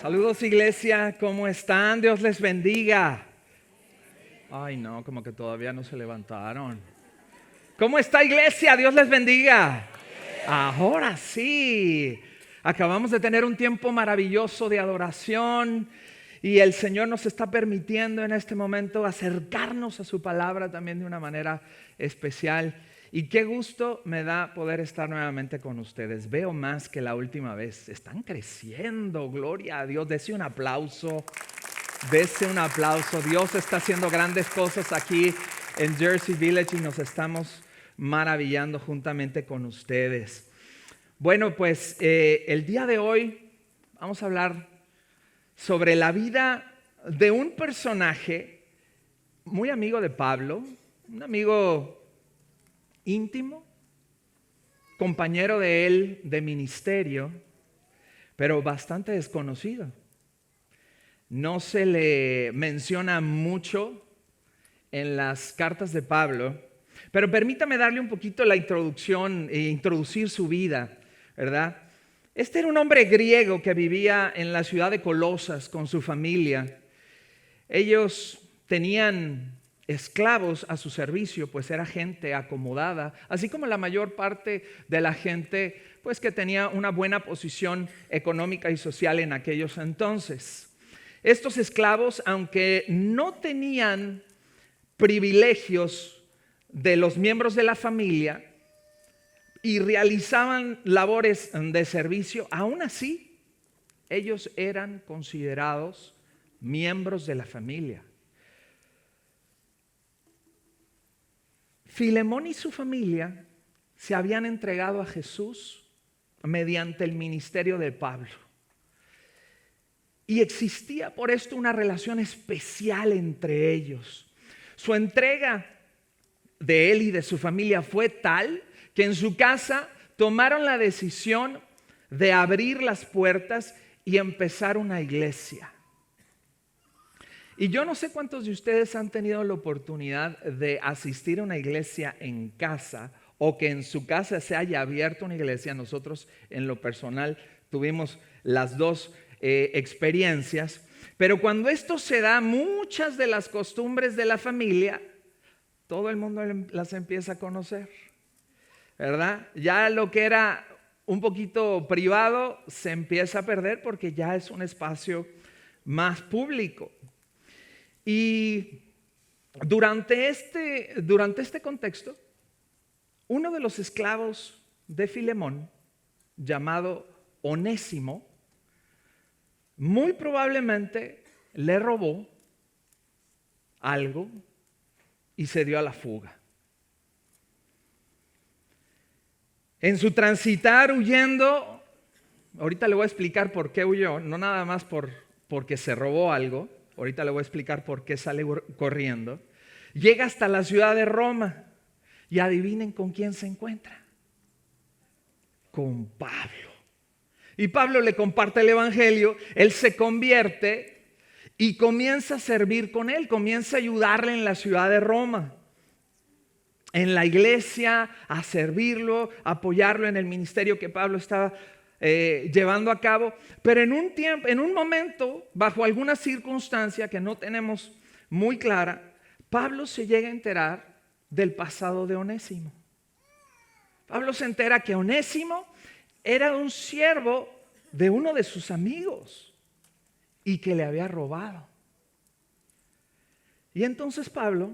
Saludos, iglesia, ¿cómo están? Dios les bendiga. Ay, no, como que todavía no se levantaron. ¿Cómo está, iglesia? Dios les bendiga. Ahora sí. Acabamos de tener un tiempo maravilloso de adoración y el Señor nos está permitiendo en este momento acercarnos a su palabra también de una manera especial. Y qué gusto me da poder estar nuevamente con ustedes. Veo más que la última vez. Están creciendo, gloria a Dios. Dese un aplauso. Dese un aplauso. Dios está haciendo grandes cosas aquí en Jersey Village y nos estamos maravillando juntamente con ustedes. Bueno, pues el día de hoy vamos a hablar sobre la vida de un personaje muy amigo de Pablo, un amigo íntimo, compañero de él de ministerio, pero bastante desconocido. No se le menciona mucho en las cartas de Pablo, pero permítame darle un poquito la introducción e introducir su vida, ¿verdad? Este era un hombre griego que vivía en la ciudad de Colosas con su familia. Ellos tenían esclavos a su servicio, pues era gente acomodada, así como la mayor parte de la gente, pues que tenía una buena posición económica y social en aquellos entonces. Estos esclavos, aunque no tenían privilegios de los miembros de la familia y realizaban labores de servicio, aún así ellos eran considerados miembros de la familia. Filemón y su familia se habían entregado a Jesús mediante el ministerio de Pablo. Y existía por esto una relación especial entre ellos. Su entrega de él y de su familia fue tal que en su casa tomaron la decisión de abrir las puertas y empezar una iglesia. Y yo no sé cuántos de ustedes han tenido la oportunidad de asistir a una iglesia en casa o que en su casa se haya abierto una iglesia. Nosotros en lo personal tuvimos las dos experiencias, pero cuando esto se da, muchas de las costumbres de la familia, todo el mundo las empieza a conocer, ¿verdad? Ya lo que era un poquito privado se empieza a perder porque ya es un espacio más público. Y durante este contexto, uno de los esclavos de Filemón, llamado Onésimo, muy probablemente le robó algo y se dio a la fuga. En su transitar huyendo, ahorita le voy a explicar por qué huyó, no nada más porque se robó algo. Ahorita le voy a explicar por qué sale corriendo. Llega hasta la ciudad de Roma y adivinen con quién se encuentra. Con Pablo. Y Pablo le comparte el evangelio, él se convierte y comienza a servir con él, comienza a ayudarle en la ciudad de Roma, en la iglesia, a servirlo, a apoyarlo en el ministerio que Pablo estaba llevando a cabo, pero en un momento, bajo alguna circunstancia que no tenemos muy clara, Pablo se llega a enterar del pasado de Onésimo. Pablo se entera que Onésimo era un siervo de uno de sus amigos y que le había robado. Y entonces Pablo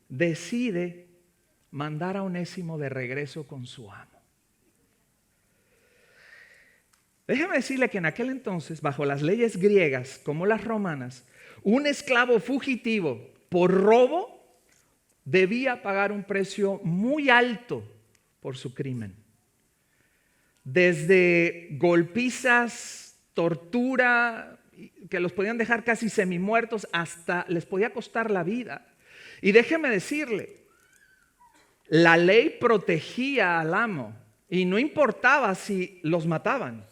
decide mandar a Onésimo de regreso con su amo. Déjame decirle que en aquel entonces, bajo las leyes griegas como las romanas, un esclavo fugitivo por robo debía pagar un precio muy alto por su crimen. Desde golpizas, tortura, que los podían dejar casi semimuertos, hasta les podía costar la vida. Y déjeme decirle, la ley protegía al amo y no importaba si los mataban.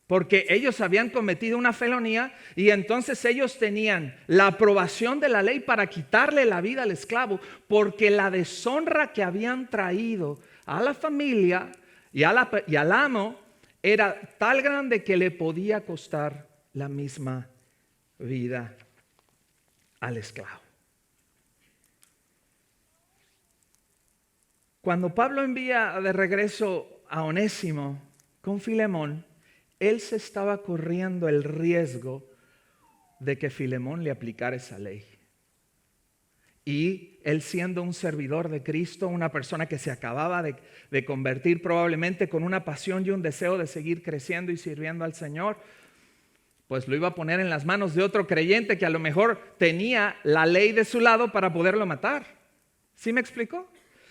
Porque ellos habían cometido una felonía y entonces ellos tenían la aprobación de la ley para quitarle la vida al esclavo, porque la deshonra que habían traído a la familia y al amo era tan grande que le podía costar la misma vida al esclavo. Cuando Pablo envía de regreso a Onésimo con Filemón, él se estaba corriendo el riesgo de que Filemón le aplicara esa ley. Y él, siendo un servidor de Cristo, una persona que se acababa de convertir probablemente con una pasión y un deseo de seguir creciendo y sirviendo al Señor, pues lo iba a poner en las manos de otro creyente que a lo mejor tenía la ley de su lado para poderlo matar. ¿Sí me explicó?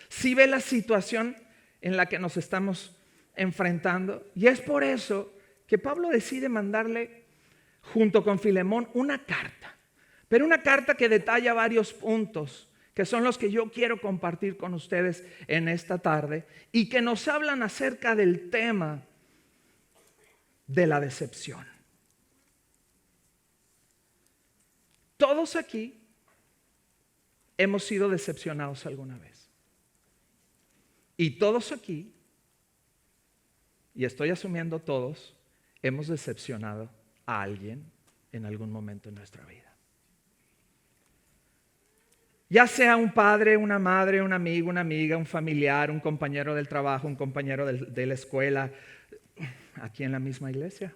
¿Sí ve la situación en la que nos estamos enfrentando? Y es por eso que Pablo decide mandarle, junto con Filemón, una carta. Pero una carta que detalla varios puntos, que son los que yo quiero compartir con ustedes en esta tarde, y que nos hablan acerca del tema de la decepción. Todos aquí hemos sido decepcionados alguna vez. Y todos aquí, y estoy asumiendo todos, hemos decepcionado a alguien en algún momento en nuestra vida. Ya sea un padre, una madre, un amigo, una amiga, un familiar, un compañero del trabajo, un compañero de la escuela, aquí en la misma iglesia,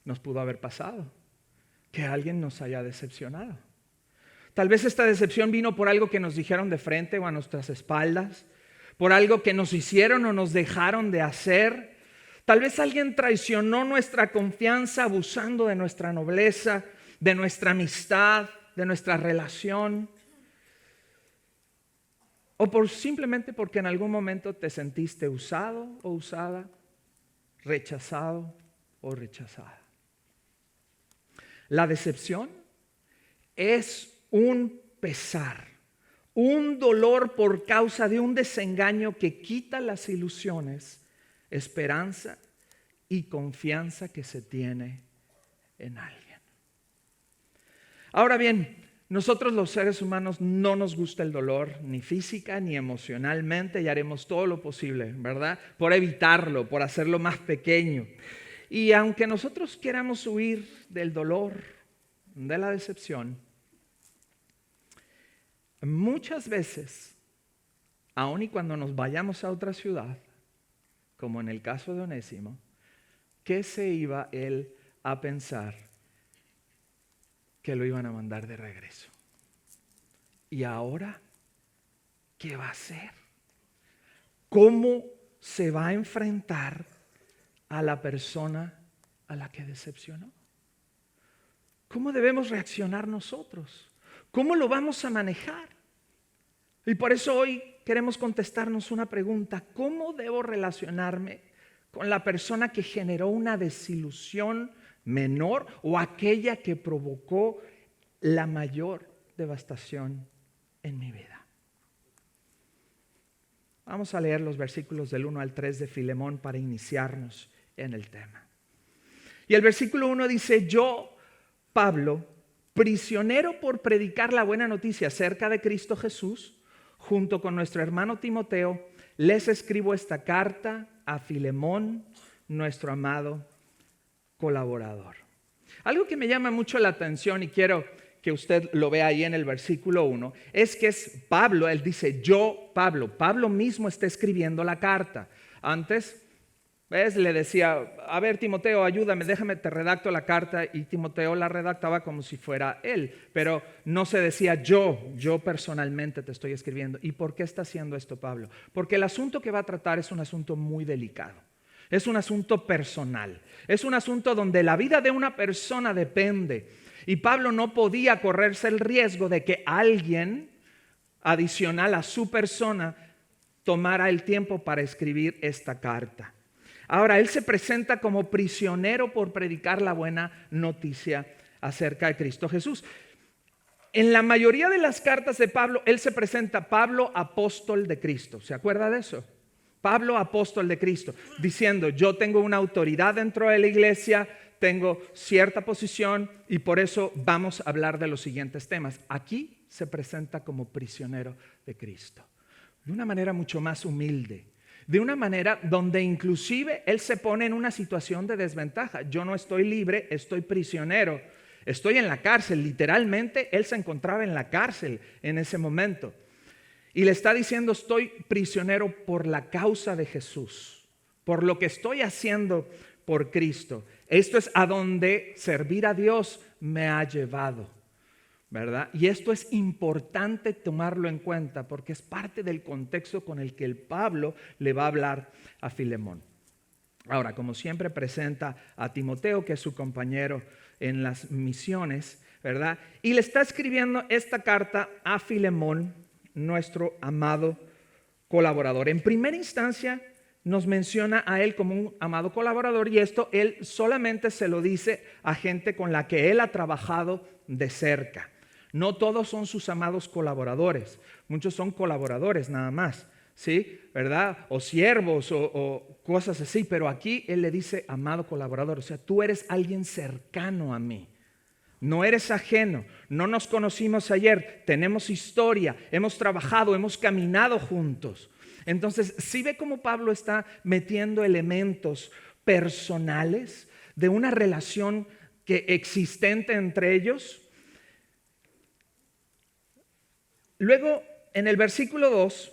nos pudo haber pasado que alguien nos haya decepcionado. Tal vez esta decepción vino por algo que nos dijeron de frente o a nuestras espaldas, por algo que nos hicieron o nos dejaron de hacer. Tal vez alguien traicionó nuestra confianza abusando de nuestra nobleza, de nuestra amistad, de nuestra relación. O simplemente porque en algún momento te sentiste usado o usada, rechazado o rechazada. La decepción es un pesar, un dolor por causa de un desengaño que quita las ilusiones, esperanza y confianza que se tiene en alguien. Ahora bien, nosotros los seres humanos no nos gusta el dolor, ni física ni emocionalmente, y haremos todo lo posible, ¿verdad?, por evitarlo, por hacerlo más pequeño. Y aunque nosotros queramos huir del dolor, de la decepción, muchas veces, aun y cuando nos vayamos a otra ciudad, como en el caso de Onésimo, ¿qué se iba él a pensar? Que lo iban a mandar de regreso. ¿Y ahora qué va a hacer? ¿Cómo se va a enfrentar a la persona a la que decepcionó? ¿Cómo debemos reaccionar nosotros? ¿Cómo lo vamos a manejar? Y por eso hoy queremos contestarnos una pregunta: ¿cómo debo relacionarme con la persona que generó una desilusión menor o aquella que provocó la mayor devastación en mi vida? Vamos a leer los versículos del 1 al 3 de Filemón para iniciarnos en el tema. Y el versículo 1 dice: yo, Pablo, prisionero por predicar la buena noticia acerca de Cristo Jesús, junto con nuestro hermano Timoteo, les escribo esta carta a Filemón, nuestro amado colaborador. Algo que me llama mucho la atención y quiero que usted lo vea ahí en el versículo 1, es que es Pablo. Él dice: yo, Pablo. Pablo mismo está escribiendo la carta. Antes, le decía: a ver, Timoteo, ayúdame, déjame, te redacto la carta. Y Timoteo la redactaba como si fuera él, pero no se decía yo personalmente te estoy escribiendo. ¿Y por qué está haciendo esto Pablo? Porque el asunto que va a tratar es un asunto muy delicado. Es un asunto personal. Es un asunto donde la vida de una persona depende. Y Pablo no podía correrse el riesgo de que alguien adicional a su persona tomara el tiempo para escribir esta carta. Ahora, él se presenta como prisionero por predicar la buena noticia acerca de Cristo Jesús. En la mayoría de las cartas de Pablo, él se presenta Pablo, apóstol de Cristo. ¿Se acuerda de eso? Pablo, apóstol de Cristo, diciendo: yo tengo una autoridad dentro de la iglesia, tengo cierta posición y por eso vamos a hablar de los siguientes temas. Aquí se presenta como prisionero de Cristo, de una manera mucho más humilde, de una manera donde inclusive él se pone en una situación de desventaja. Yo no estoy libre, estoy prisionero, estoy en la cárcel. Literalmente él se encontraba en la cárcel en ese momento. Y le está diciendo, estoy prisionero por la causa de Jesús, por lo que estoy haciendo por Cristo. Esto es a donde servir a Dios me ha llevado, ¿verdad? Y esto es importante tomarlo en cuenta porque es parte del contexto con el que el Pablo le va a hablar a Filemón. Ahora, como siempre, presenta a Timoteo, que es su compañero en las misiones, ¿verdad? Y le está escribiendo esta carta a Filemón, nuestro amado colaborador. En primera instancia, nos menciona a él como un amado colaborador, y esto él solamente se lo dice a gente con la que él ha trabajado de cerca. No todos son sus amados colaboradores, muchos son colaboradores nada más, ¿sí? ¿Verdad? O siervos o cosas así, pero aquí él le dice amado colaborador, o sea, tú eres alguien cercano a mí. No eres ajeno, no nos conocimos ayer, tenemos historia, hemos trabajado, hemos caminado juntos. Entonces, ¿sí ve cómo Pablo está metiendo elementos personales de una relación existente entre ellos? Luego, en el versículo 2,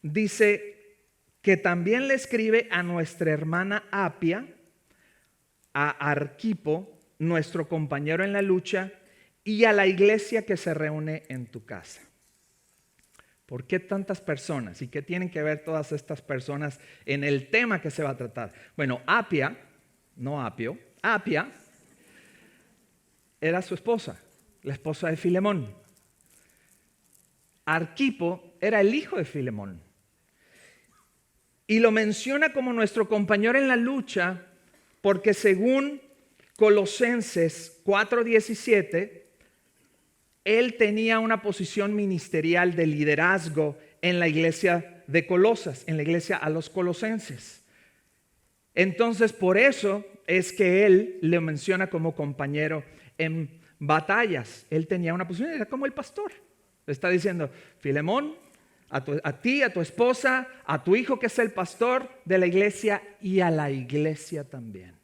dice que también le escribe a nuestra hermana Apia, a Arquipo, nuestro compañero en la lucha, y a la iglesia que se reúne en tu casa. ¿Por qué tantas personas? ¿Y qué tienen que ver todas estas personas en el tema que se va a tratar? Bueno, Apia, no Apio, Apia era su esposa, la esposa de Filemón. Arquipo era el hijo de Filemón. Y lo menciona como nuestro compañero en la lucha porque según Colosenses 4:17, él tenía una posición ministerial de liderazgo en la iglesia de Colosas, en la iglesia a los colosenses. Entonces, por eso es que él le menciona como compañero en batallas. Él tenía una posición, era como el pastor. Le está diciendo, Filemón, a ti, a tu esposa, a tu hijo que es el pastor de la iglesia y a la iglesia también.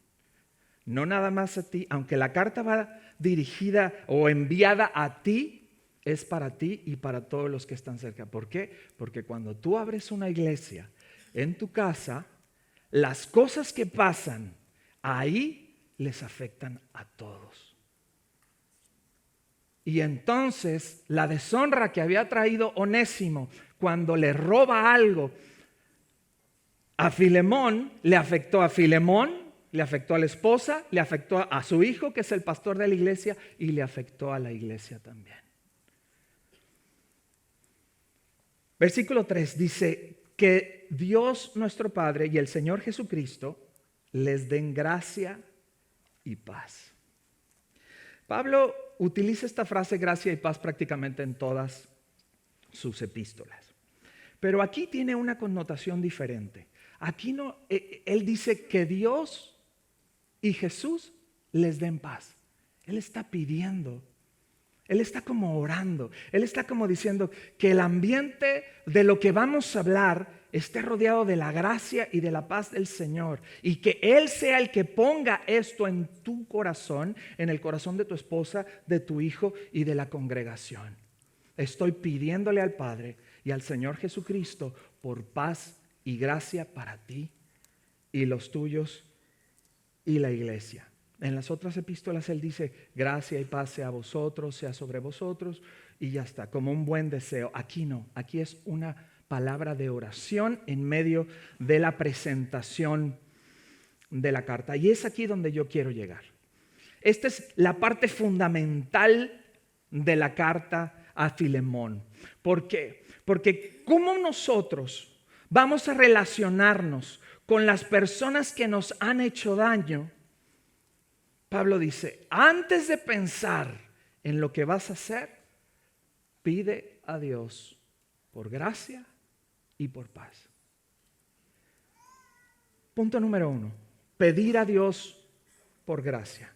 No nada más a ti, aunque la carta va dirigida o enviada a ti, es para ti y para todos los que están cerca. ¿Por qué? Porque cuando tú abres una iglesia en tu casa, las cosas que pasan ahí les afectan a todos. Y entonces la deshonra que había traído Onésimo cuando le roba algo a Filemón, le afectó a Filemón, le afectó a la esposa, le afectó a su hijo, que es el pastor de la iglesia, y le afectó a la iglesia también. Versículo 3 dice que Dios nuestro Padre y el Señor Jesucristo les den gracia y paz. Pablo utiliza esta frase gracia y paz prácticamente en todas sus epístolas. Pero aquí tiene una connotación diferente. Aquí no, él dice que Dios y Jesús les den paz. Él está pidiendo, él está como orando, él está como diciendo que el ambiente de lo que vamos a hablar esté rodeado de la gracia y de la paz del Señor, y que Él sea el que ponga esto en tu corazón, en el corazón de tu esposa, de tu hijo y de la congregación. Estoy pidiéndole al Padre y al Señor Jesucristo por paz y gracia para ti y los tuyos y la iglesia. En las otras epístolas él dice, gracia y paz sea a vosotros, sea sobre vosotros, y ya está, como un buen deseo. Aquí no, aquí es una palabra de oración en medio de la presentación de la carta. Y es aquí donde yo quiero llegar. Esta es la parte fundamental de la carta a Filemón. ¿Por qué? Porque ¿cómo nosotros vamos a relacionarnos con las personas que nos han hecho daño? Pablo dice, antes de pensar en lo que vas a hacer, pide a Dios por gracia y por paz. Punto número 1, pedir a Dios por gracia.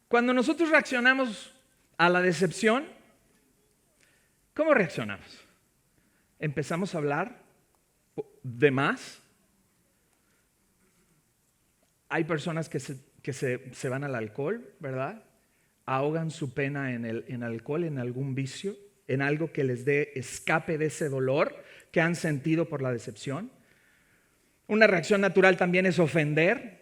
Cuando nosotros reaccionamos a la decepción, ¿cómo reaccionamos? Empezamos a hablar de más. Hay personas que se van al alcohol, ¿verdad? Ahogan su pena en alcohol, en algún vicio, en algo que les dé escape de ese dolor que han sentido por la decepción. Una reacción natural también es ofender.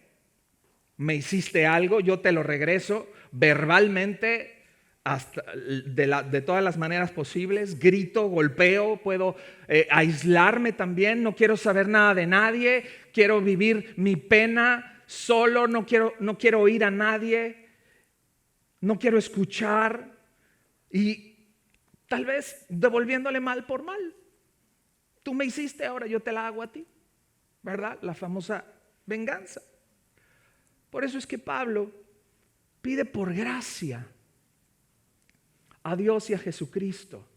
Me hiciste algo, yo te lo regreso verbalmente, hasta de todas las maneras posibles. Grito, golpeo, puedo aislarme también. No quiero saber nada de nadie. Quiero vivir mi pena solo. No quiero oír a nadie. No quiero escuchar. Y tal vez devolviéndole mal por mal. Tú me hiciste, ahora yo te la hago a ti, ¿verdad? La famosa venganza. Por eso es que Pablo pide por gracia a Dios y a Jesucristo.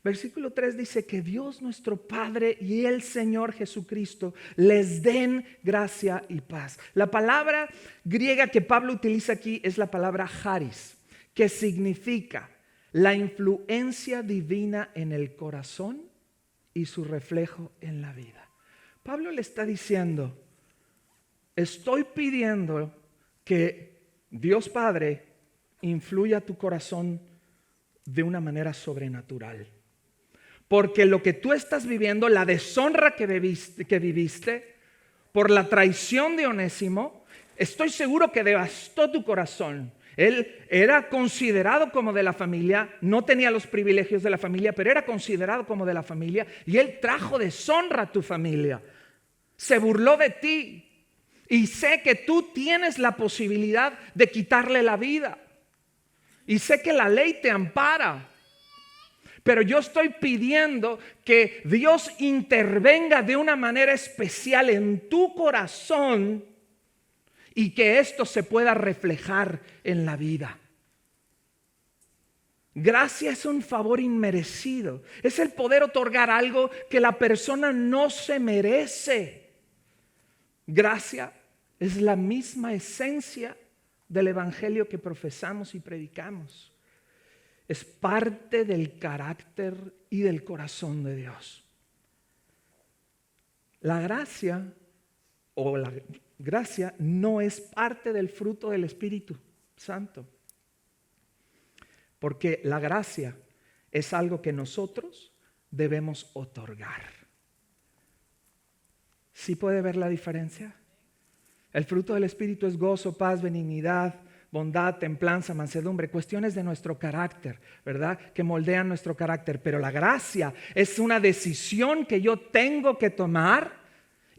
Versículo 3 dice que Dios nuestro Padre y el Señor Jesucristo les den gracia y paz. La palabra griega que Pablo utiliza aquí es la palabra charis, que significa la influencia divina en el corazón y su reflejo en la vida. Pablo le está diciendo: estoy pidiendo que Dios Padre influya a tu corazón de una manera sobrenatural. Porque lo que tú estás viviendo, la deshonra que viviste por la traición de Onésimo, estoy seguro que devastó tu corazón. Él era considerado como de la familia, no tenía los privilegios de la familia, pero era considerado como de la familia, y él trajo deshonra a tu familia. Se burló de ti, y sé que tú tienes la posibilidad de quitarle la vida, y sé que la ley te ampara. Pero yo estoy pidiendo que Dios intervenga de una manera especial en tu corazón y que esto se pueda reflejar en la vida. Gracia es un favor inmerecido. Es el poder otorgar algo que la persona no se merece. Gracia es la misma esencia del evangelio que profesamos y predicamos. Es parte del carácter y del corazón de Dios. La gracia no es parte del fruto del Espíritu Santo. Porque la gracia es algo que nosotros debemos otorgar. ¿Sí puede ver la diferencia? El fruto del Espíritu es gozo, paz, benignidad, bondad, templanza, mansedumbre, cuestiones de nuestro carácter, ¿verdad? Que moldean nuestro carácter. Pero la gracia es una decisión que yo tengo que tomar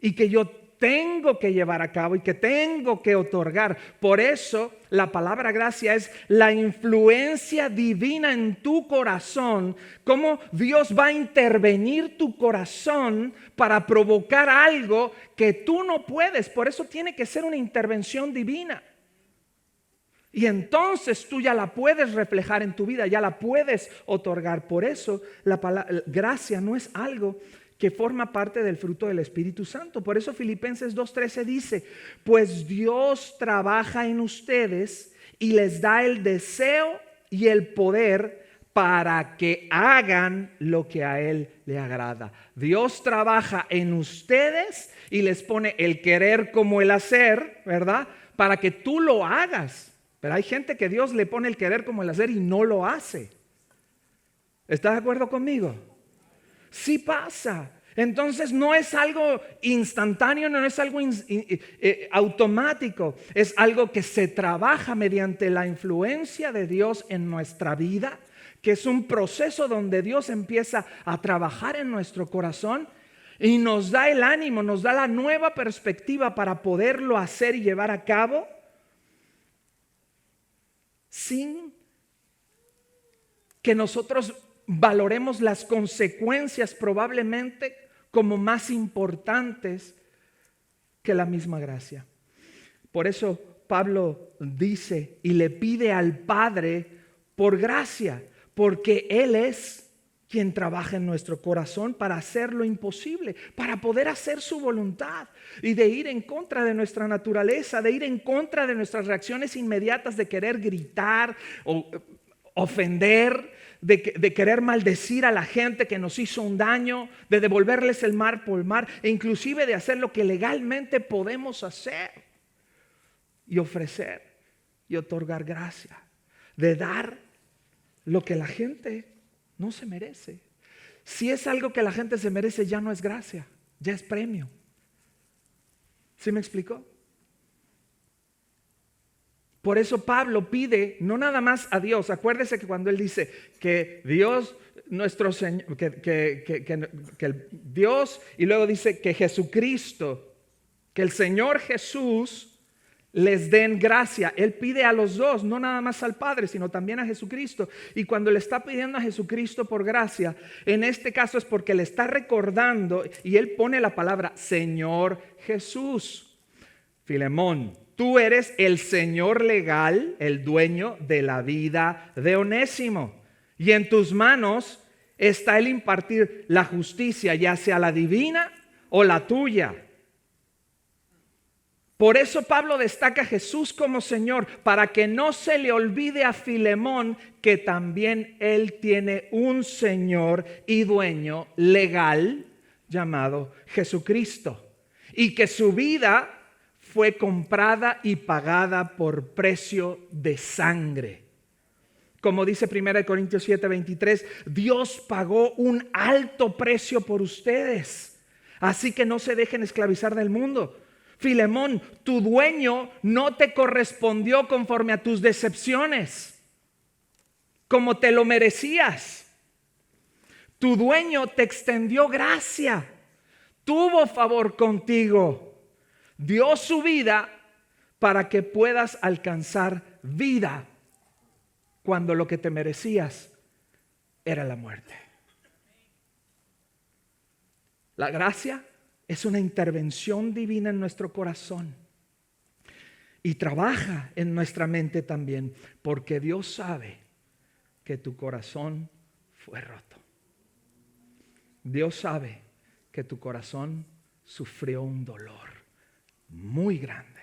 y que yo tengo que llevar a cabo y que tengo que otorgar. Por eso la palabra gracia es la influencia divina en tu corazón. Cómo Dios va a intervenir tu corazón para provocar algo que tú no puedes. Por eso tiene que ser una intervención divina. Y entonces tú ya la puedes reflejar en tu vida, ya la puedes otorgar. Por eso la palabra gracia no es algo que forma parte del fruto del Espíritu Santo. Por eso Filipenses 2:13 dice: pues Dios trabaja en ustedes y les da el deseo y el poder para que hagan lo que a Él le agrada. Dios trabaja en ustedes y les pone el querer como el hacer, ¿verdad? Para que tú lo hagas. Pero hay gente que Dios le pone el querer como el hacer y no lo hace. ¿Estás de acuerdo conmigo? Sí pasa. Entonces no es algo instantáneo, no es algo automático. Es algo que se trabaja mediante la influencia de Dios en nuestra vida, que es un proceso donde Dios empieza a trabajar en nuestro corazón y nos da el ánimo, nos da la nueva perspectiva para poderlo hacer y llevar a cabo sin que nosotros valoremos las consecuencias probablemente como más importantes que la misma gracia. Por eso Pablo dice y le pide al Padre por gracia, porque Él es quien trabaja en nuestro corazón para hacer lo imposible, para poder hacer su voluntad y de ir en contra de nuestra naturaleza, de ir en contra de nuestras reacciones inmediatas de querer gritar o ofender, de querer maldecir a la gente que nos hizo un daño, de devolverles el mal por el mal, e inclusive de hacer lo que legalmente podemos hacer y ofrecer y otorgar gracia, de dar lo que la gente no se merece. Si es algo que la gente se merece, ya no es gracia, ya es premio. ¿Sí me explicó? Por eso Pablo pide no nada más a Dios. Acuérdese que cuando él dice que Dios, nuestro Señor, que el Dios, y luego dice que Jesucristo, que el Señor Jesús les den gracia. Él pide a los dos, no nada más al Padre, sino también a Jesucristo. Y cuando le está pidiendo a Jesucristo por gracia, en este caso es porque le está recordando, y él pone la palabra Señor Jesús. Filemón, tú eres el señor legal, el dueño de la vida de Onésimo. Y en tus manos está el impartir la justicia, ya sea la divina o la tuya. Por eso Pablo destaca a Jesús como Señor, para que no se le olvide a Filemón que también él tiene un Señor y dueño legal llamado Jesucristo. Y que su vida fue comprada y pagada por precio de sangre. Como dice 1 Corintios 7:23, Dios pagó un alto precio por ustedes. Así que no se dejen esclavizar del mundo. Filemón, tu dueño no te correspondió conforme a tus decepciones, como te lo merecías. Tu dueño te extendió gracia, tuvo favor contigo, dio su vida para que puedas alcanzar vida cuando lo que te merecías era la muerte. La gracia es una intervención divina en nuestro corazón y trabaja en nuestra mente también, porque Dios sabe que tu corazón fue roto. Dios sabe que tu corazón sufrió un dolor muy grande,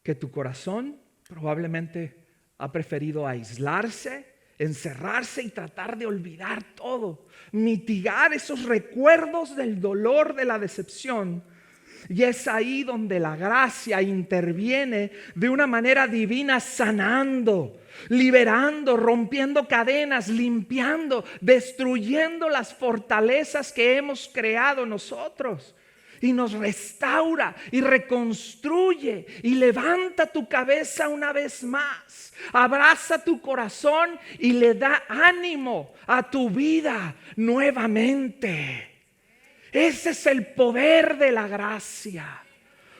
que tu corazón probablemente ha preferido aislarse, encerrarse y tratar de olvidar todo, mitigar esos recuerdos del dolor de la decepción. Y es ahí donde la gracia interviene de una manera divina, sanando, liberando, rompiendo cadenas, limpiando, destruyendo las fortalezas que hemos creado nosotros. Y nos restaura y reconstruye y levanta tu cabeza una vez más. Abraza tu corazón y le da ánimo a tu vida nuevamente. Ese es el poder de la gracia.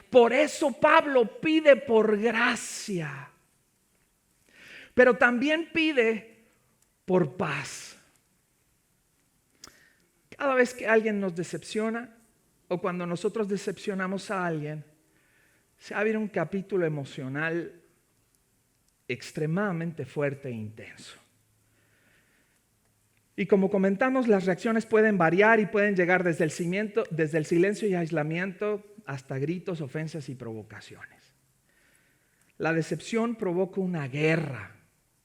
Por eso Pablo pide por gracia. Pero también pide por paz. Cada vez que alguien nos decepciona, o cuando nosotros decepcionamos a alguien, se abre un capítulo emocional extremadamente fuerte e intenso. Y como comentamos, las reacciones pueden variar y pueden llegar desde el silencio y aislamiento hasta gritos, ofensas y provocaciones. La decepción provoca una guerra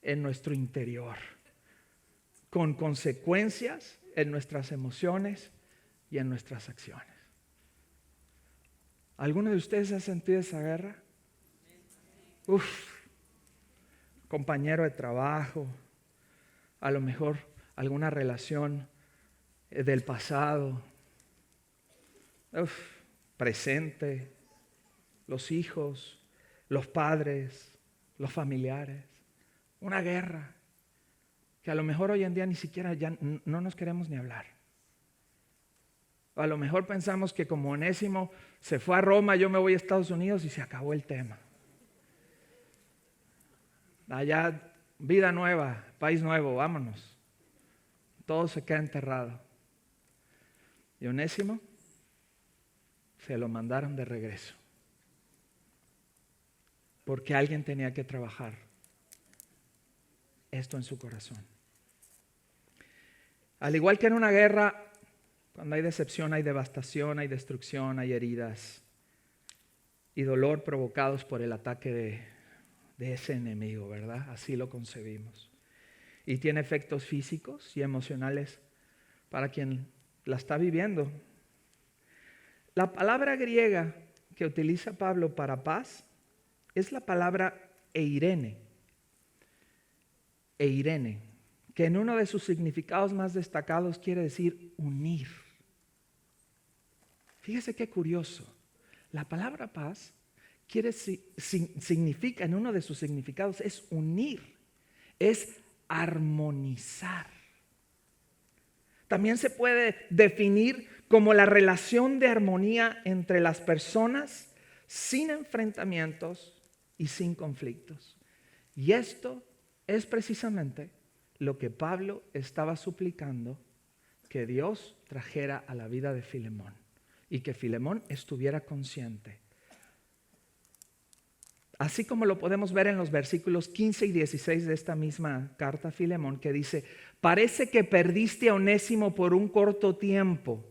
en nuestro interior, con consecuencias en nuestras emociones y en nuestras acciones. ¿Alguno de ustedes ha sentido esa guerra? Compañero de trabajo, a lo mejor alguna relación del pasado, presente, los hijos, los padres, los familiares. Una guerra que a lo mejor hoy en día ni siquiera ya no nos queremos ni hablar. A lo mejor pensamos que como Onésimo se fue a Roma, yo me voy a Estados Unidos y se acabó el tema. Allá, vida nueva, país nuevo, vámonos. Todo se queda enterrado. Y Onésimo se lo mandaron de regreso. Porque alguien tenía que trabajar esto en su corazón. Al igual que en una guerra, cuando hay decepción, hay devastación, hay destrucción, hay heridas y dolor provocados por el ataque de ese enemigo, ¿verdad? Así lo concebimos. Y tiene efectos físicos y emocionales para quien la está viviendo. La palabra griega que utiliza Pablo para paz es la palabra eirene. Eirene, que en uno de sus significados más destacados quiere decir unir. Fíjese qué curioso. La palabra paz significa, en uno de sus significados, es unir, es armonizar. También se puede definir como la relación de armonía entre las personas sin enfrentamientos y sin conflictos. Y esto es precisamente lo que Pablo estaba suplicando que Dios trajera a la vida de Filemón y que Filemón estuviera consciente. Así como lo podemos ver en los versículos 15 y 16 de esta misma carta a Filemón, que dice: parece que perdiste a Onésimo por un corto tiempo,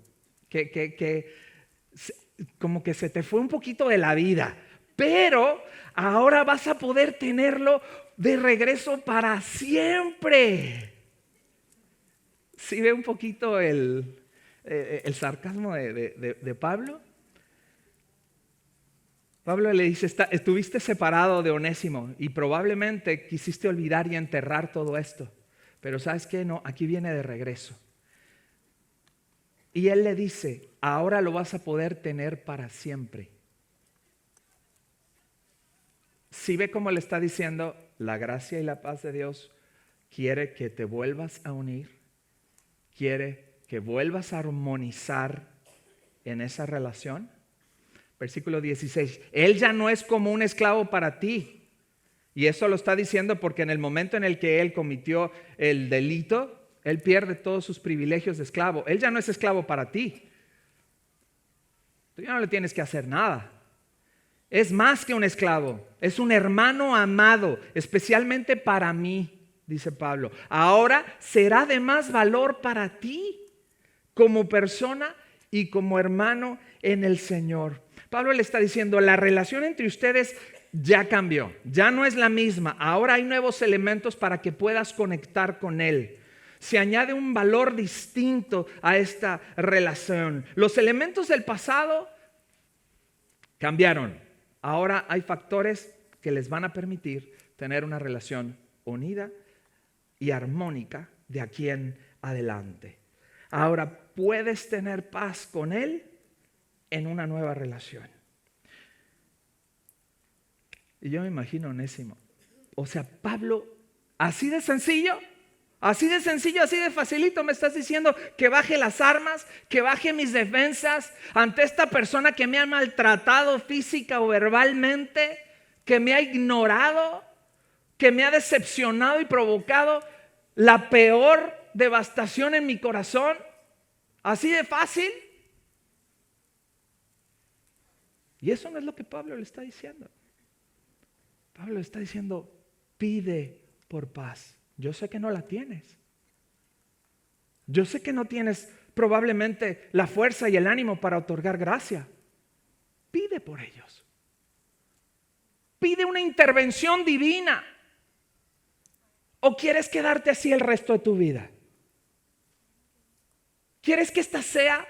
como que se te fue un poquito de la vida, pero ahora vas a poder tenerlo de regreso para siempre. ¿Sí ve un poquito el sarcasmo de Pablo? Pablo le dice: estuviste separado de Onésimo y probablemente quisiste olvidar y enterrar todo esto, pero ¿sabes qué? No, aquí viene de regreso. Y él le dice: ahora lo vas a poder tener para siempre. ¿Sí ve cómo le está diciendo? La gracia y la paz de Dios quiere que te vuelvas a unir, quiere que vuelvas a armonizar en esa relación. Versículo 16, Él ya no es como un esclavo para ti. Y eso lo está diciendo porque en el momento en el que Él cometió el delito, Él pierde todos sus privilegios de esclavo. Él ya no es esclavo para ti. Tú ya no le tienes que hacer nada. Es más que un esclavo, es un hermano amado, especialmente para mí, dice Pablo. Ahora será de más valor para ti como persona y como hermano en el Señor. Pablo le está diciendo: la relación entre ustedes ya cambió, ya no es la misma. Ahora hay nuevos elementos para que puedas conectar con Él. Se añade un valor distinto a esta relación. Los elementos del pasado cambiaron. Ahora hay factores que les van a permitir tener una relación unida y armónica de aquí en adelante. Ahora puedes tener paz con Él en una nueva relación. Y yo me imagino a Onésimo. O sea, Pablo, así de sencillo, así de facilito me estás diciendo que baje las armas, que baje mis defensas ante esta persona que me ha maltratado física o verbalmente, que me ha ignorado, que me ha decepcionado y provocado la peor devastación en mi corazón. Así de fácil. Y eso no es lo que Pablo le está diciendo. Pablo le está diciendo: pide por paz. Yo sé que no la tienes. Yo sé que no tienes probablemente la fuerza y el ánimo para otorgar gracia. Pide por ellos. Pide una intervención divina. ¿O quieres quedarte así el resto de tu vida? ¿Quieres que esta sea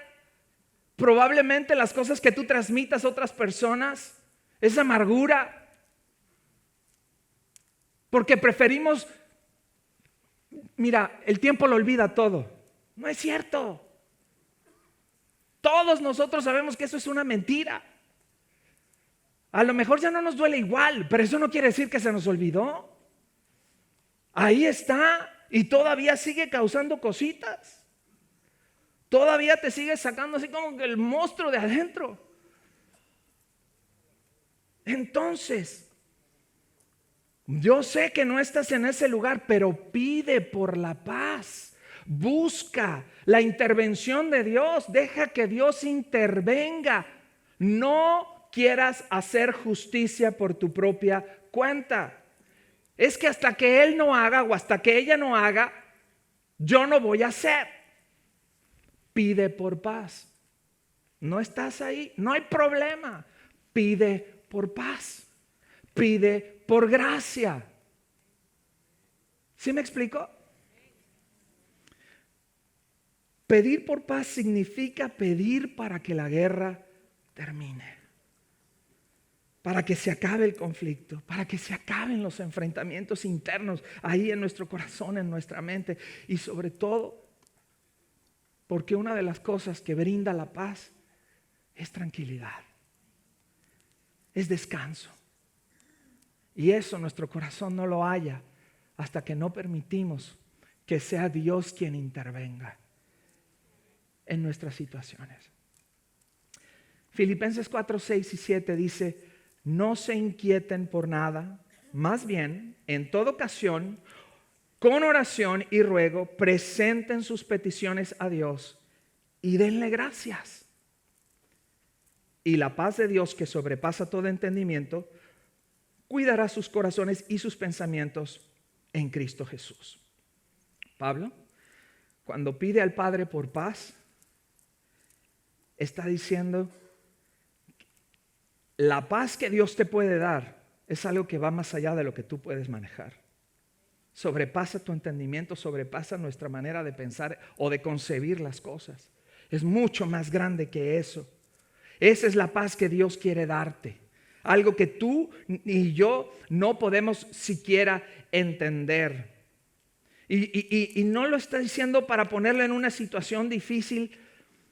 probablemente las cosas que tú transmitas a otras personas? Esa amargura. Porque preferimos, mira, el tiempo lo olvida todo. No es cierto. Todos nosotros sabemos que eso es una mentira. A lo mejor ya no nos duele igual, pero eso no quiere decir que se nos olvidó. Ahí está y todavía sigue causando cositas. Todavía te sigue sacando así como que el monstruo de adentro. Entonces, yo sé que no estás en ese lugar, pero pide por la paz. Busca la intervención de Dios. Deja que Dios intervenga. No quieras hacer justicia por tu propia cuenta. Es que hasta que Él no haga o hasta que ella no haga, yo no voy a hacer. Pide por paz. No estás ahí, no hay problema. Pide por paz. pide por gracia. ¿Sí me explico? Pedir por paz significa pedir para que la guerra termine, para que se acabe el conflicto, para que se acaben los enfrentamientos internos ahí en nuestro corazón, en nuestra mente, y sobre todo porque una de las cosas que brinda la paz es tranquilidad, es descanso. Y eso nuestro corazón no lo halla hasta que no permitimos que sea Dios quien intervenga en nuestras situaciones. Filipenses 4, 6 y 7 dice: no se inquieten por nada, más bien, en toda ocasión, con oración y ruego, presenten sus peticiones a Dios y denle gracias. Y la paz de Dios, que sobrepasa todo entendimiento, cuidará sus corazones y sus pensamientos en Cristo Jesús. Pablo, cuando pide al Padre por paz, está diciendo: la paz que Dios te puede dar es algo que va más allá de lo que tú puedes manejar. Sobrepasa tu entendimiento, sobrepasa nuestra manera de pensar o de concebir las cosas. Es mucho más grande que eso. Esa es la paz que Dios quiere darte. Algo que tú ni yo no podemos siquiera entender. Y no lo está diciendo para ponerle en una situación difícil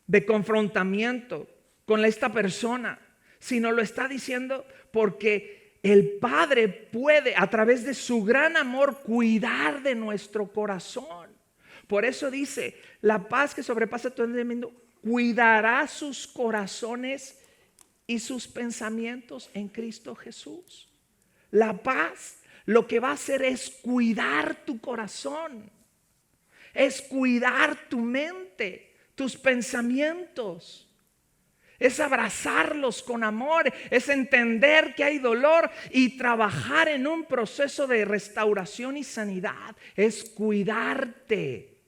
de confrontamiento con esta persona, sino lo está diciendo porque el Padre puede, a través de su gran amor, cuidar de nuestro corazón. Por eso dice: la paz que sobrepasa todo entendimiento cuidará sus corazones y sus pensamientos en Cristo Jesús. La paz lo que va a hacer es cuidar tu corazón, es cuidar tu mente, tus pensamientos. Es abrazarlos con amor, es entender que hay dolor y trabajar en un proceso de restauración y sanidad. Es cuidarte.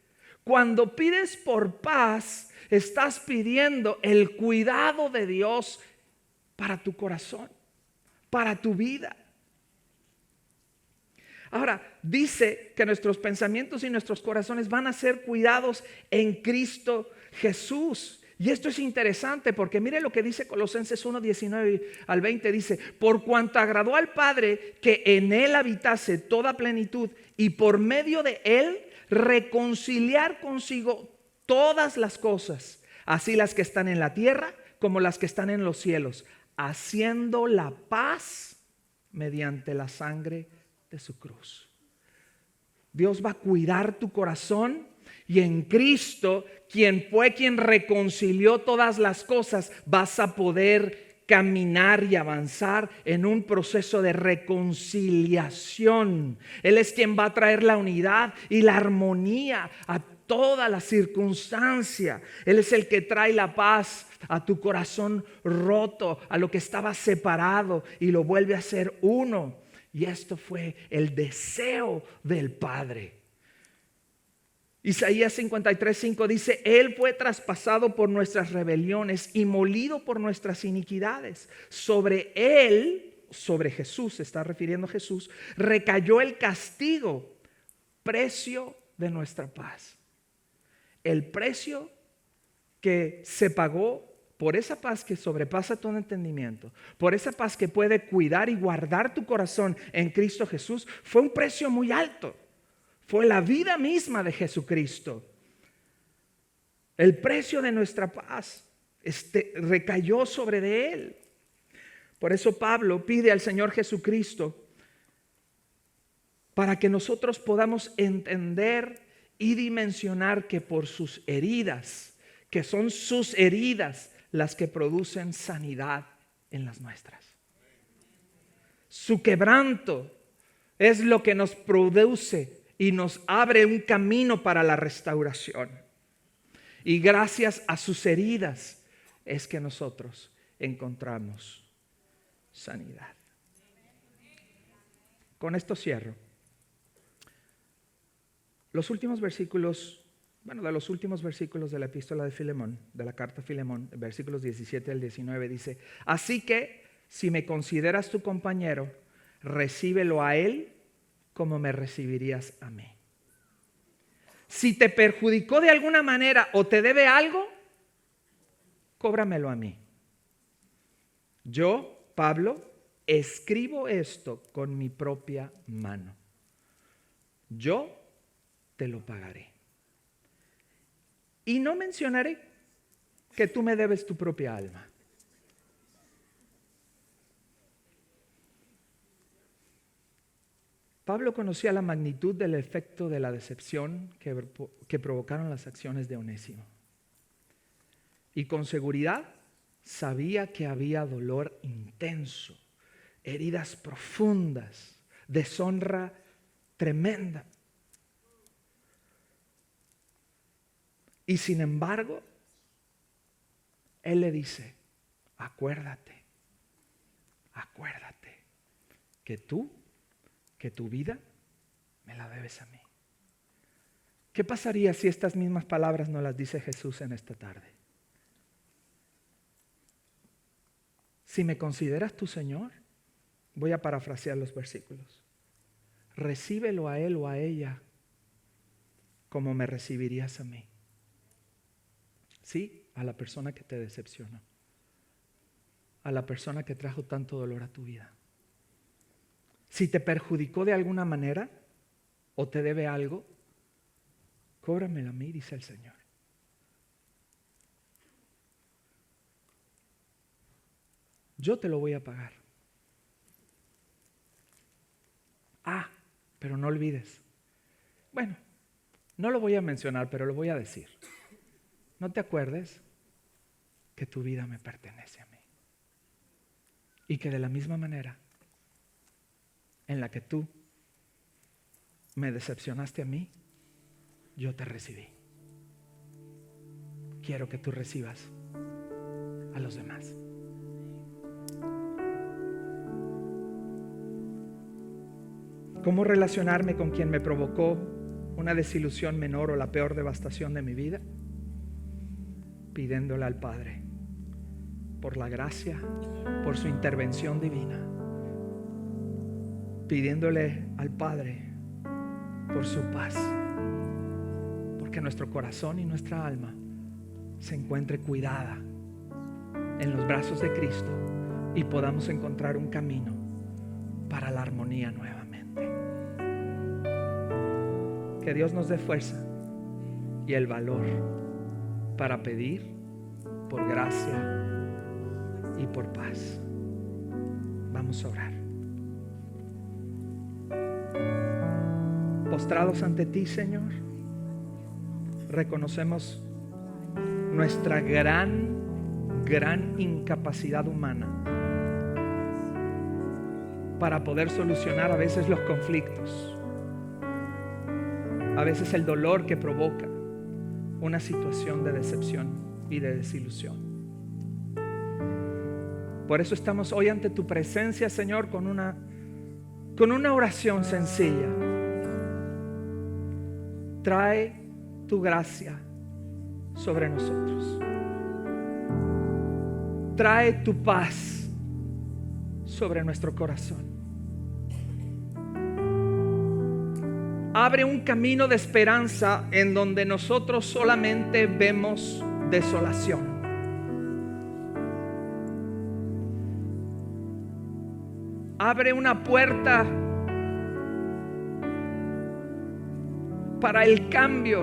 Cuando pides por paz, estás pidiendo el cuidado de Dios para tu corazón, para tu vida. Ahora, dice que nuestros pensamientos y nuestros corazones van a ser cuidados en Cristo Jesús. Y esto es interesante porque mire lo que dice Colosenses 1, 19 al 20. Dice: por cuanto agradó al Padre que en Él habitase toda plenitud, y por medio de Él reconciliar consigo todas las cosas, así las que están en la tierra como las que están en los cielos, haciendo la paz mediante la sangre de su cruz. Dios va a cuidar tu corazón, y en Cristo, quien reconcilió todas las cosas, vas a poder caminar y avanzar en un proceso de reconciliación. Él es quien va a traer la unidad y la armonía a toda la circunstancia. Él es el que trae la paz a tu corazón roto, a lo que estaba separado, y lo vuelve a ser uno. Y esto fue el deseo del Padre. Isaías 53:5 dice: Él fue traspasado por nuestras rebeliones y molido por nuestras iniquidades. Sobre Él, sobre Jesús, se está refiriendo a Jesús, recayó el castigo, precio de nuestra paz. El precio que se pagó por esa paz que sobrepasa todo entendimiento, por esa paz que puede cuidar y guardar tu corazón en Cristo Jesús, fue un precio muy alto. Fue la vida misma de Jesucristo. El precio de nuestra paz recayó sobre de Él. Por eso Pablo pide al Señor Jesucristo para que nosotros podamos entender y dimensionar que por sus heridas, que son sus heridas las que producen sanidad en las nuestras. Su quebranto es lo que nos produce y nos abre un camino para la restauración. Y gracias a sus heridas es que nosotros encontramos sanidad. Con esto cierro. Los últimos versículos, de los últimos versículos de la epístola de Filemón, de la carta a Filemón, versículos 17 al 19, dice: así que si me consideras tu compañero, recíbelo a Él como me recibirías a mí. Si te perjudicó de alguna manera o te debe algo, cóbramelo a mí. Yo, Pablo, escribo esto con mi propia mano. Yo te lo pagaré. Y no mencionaré que tú me debes tu propia alma. Pablo conocía la magnitud del efecto de la decepción que provocaron las acciones de Onésimo. Y con seguridad sabía que había dolor intenso, heridas profundas, deshonra tremenda. Y sin embargo, él le dice, acuérdate que tu vida me la debes a mí. ¿Qué pasaría si estas mismas palabras no las dice Jesús en esta tarde? Si me consideras tu Señor, voy a parafrasear los versículos. Recíbelo a Él o a ella como me recibirías a mí. Sí, a la persona que te decepcionó, a la persona que trajo tanto dolor a tu vida. Si te perjudicó de alguna manera o te debe algo, cóbramelo a mí, dice el Señor. Yo te lo voy a pagar. Pero no olvides. Bueno, no lo voy a mencionar, pero lo voy a decir. No te acuerdes que tu vida me pertenece a mí. Y que de la misma manera en la que tú me decepcionaste a mí, yo te recibí. Quiero que tú recibas a los demás. ¿Cómo relacionarme con quien me provocó una desilusión menor o la peor devastación de mi vida? Pidiéndole al Padre por la gracia, por su intervención divina. Pidiéndole al Padre por su paz, porque nuestro corazón y nuestra alma se encuentre cuidada en los brazos de Cristo y podamos encontrar un camino para la armonía nuevamente. Que Dios nos dé fuerza y el valor para pedir por gracia y por paz. Vamos a orar. Postrados ante ti, Señor, reconocemos nuestra gran incapacidad humana para poder solucionar a veces los conflictos, a veces el dolor que provoca una situación de decepción y de desilusión. Por eso estamos hoy ante tu presencia, Señor, con una oración sencilla. Trae tu gracia sobre nosotros. Trae tu paz sobre nuestro corazón. Abre un camino de esperanza en donde nosotros solamente vemos desolación. Abre una puerta para el cambio,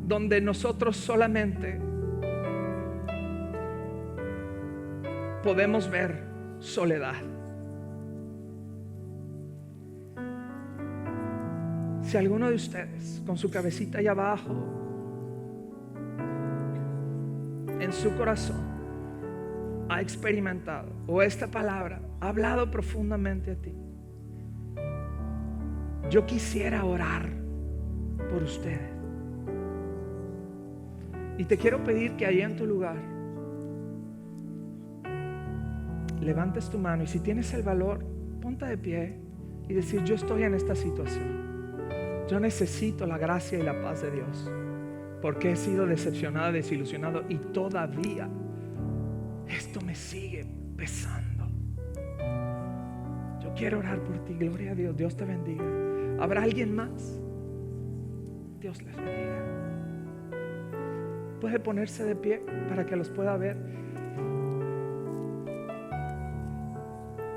donde nosotros solamente podemos ver soledad. Si alguno de ustedes con su cabecita allá abajo, en su corazón, ha experimentado o esta palabra ha hablado profundamente a ti, yo quisiera orar por ustedes. Y te quiero pedir que ahí en tu lugar levantes tu mano y si tienes el valor, ponte de pie y decir: yo estoy en esta situación. Yo necesito la gracia y la paz de Dios porque he sido decepcionado, desilusionado y todavía esto me sigue pesando. Yo quiero orar por ti. Gloria a Dios. Dios te bendiga. ¿Habrá alguien más? Dios les bendiga. Puede ponerse de pie para que los pueda ver.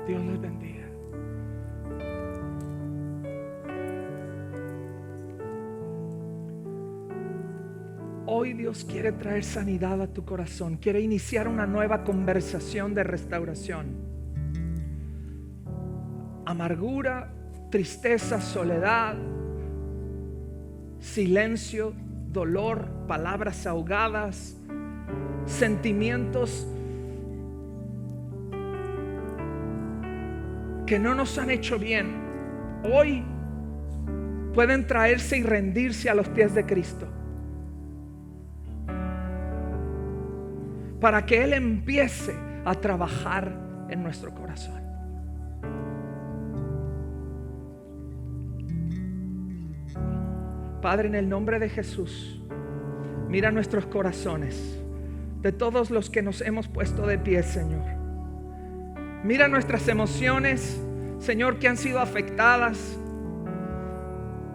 Dios les bendiga. Hoy Dios quiere traer sanidad a tu corazón. Quiere iniciar una nueva conversación de restauración. Amargura, tristeza, soledad, silencio, dolor, palabras ahogadas, sentimientos que no nos han hecho bien. Hoy pueden traerse y rendirse a los pies de Cristo, para que Él empiece a trabajar en nuestro corazón. Padre, en el nombre de Jesús, mira nuestros corazones, de todos los que nos hemos puesto de pie, Señor. Mira nuestras emociones, Señor, que han sido afectadas.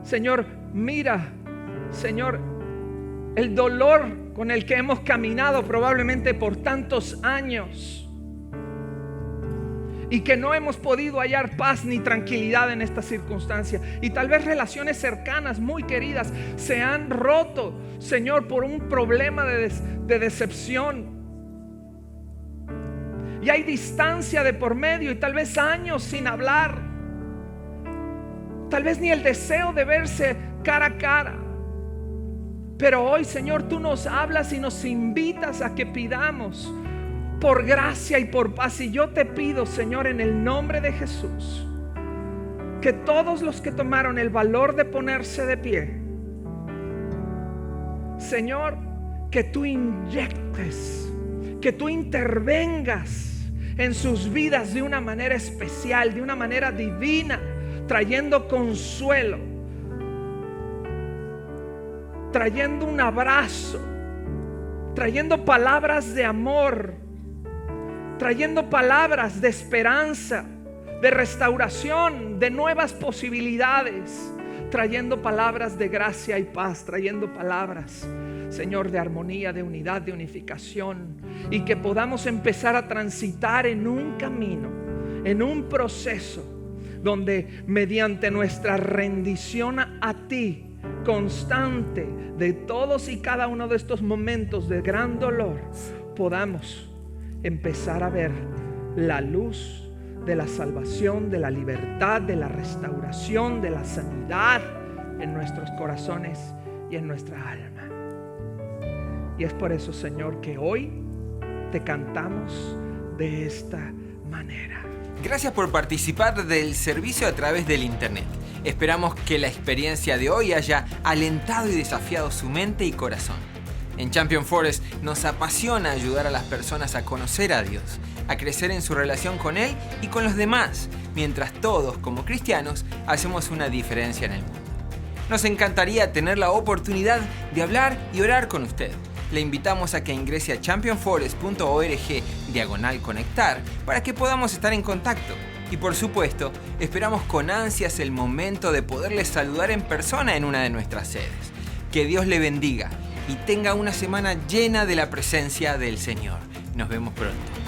Señor, mira, Señor, el dolor con el que hemos caminado probablemente por tantos años y que no hemos podido hallar paz ni tranquilidad en esta circunstancia. Y tal vez relaciones cercanas, muy queridas, se han roto, Señor, por un problema de decepción. Y hay distancia de por medio y tal vez años sin hablar. Tal vez ni el deseo de verse cara a cara. Pero hoy, Señor, tú nos hablas y nos invitas a que pidamos por gracia y por paz. Y yo te pido, Señor, en el nombre de Jesús, que todos los que tomaron el valor de ponerse de pie, Señor, que tú inyectes, que tú intervengas en sus vidas de una manera especial, de una manera divina, trayendo consuelo, trayendo un abrazo, trayendo palabras de amor, trayendo palabras de esperanza, de restauración, de nuevas posibilidades, trayendo palabras de gracia y paz, trayendo palabras, Señor, de armonía, de unidad, de unificación, y que podamos empezar a transitar en un camino, en un proceso donde mediante nuestra rendición a ti constante de todos y cada uno de estos momentos de gran dolor, podamos empezar a ver la luz de la salvación, de la libertad, de la restauración, de la sanidad en nuestros corazones y en nuestra alma. Y es por eso, Señor, que hoy te cantamos de esta manera. Gracias por participar del servicio a través del internet. Esperamos que la experiencia de hoy haya alentado y desafiado su mente y corazón. En Champion Forest nos apasiona ayudar a las personas a conocer a Dios, a crecer en su relación con Él y con los demás, mientras todos, como cristianos, hacemos una diferencia en el mundo. Nos encantaría tener la oportunidad de hablar y orar con usted. Le invitamos a que ingrese a championforest.org/conectar para que podamos estar en contacto. Y por supuesto, esperamos con ansias el momento de poderles saludar en persona en una de nuestras sedes. Que Dios le bendiga y tenga una semana llena de la presencia del Señor. Nos vemos pronto.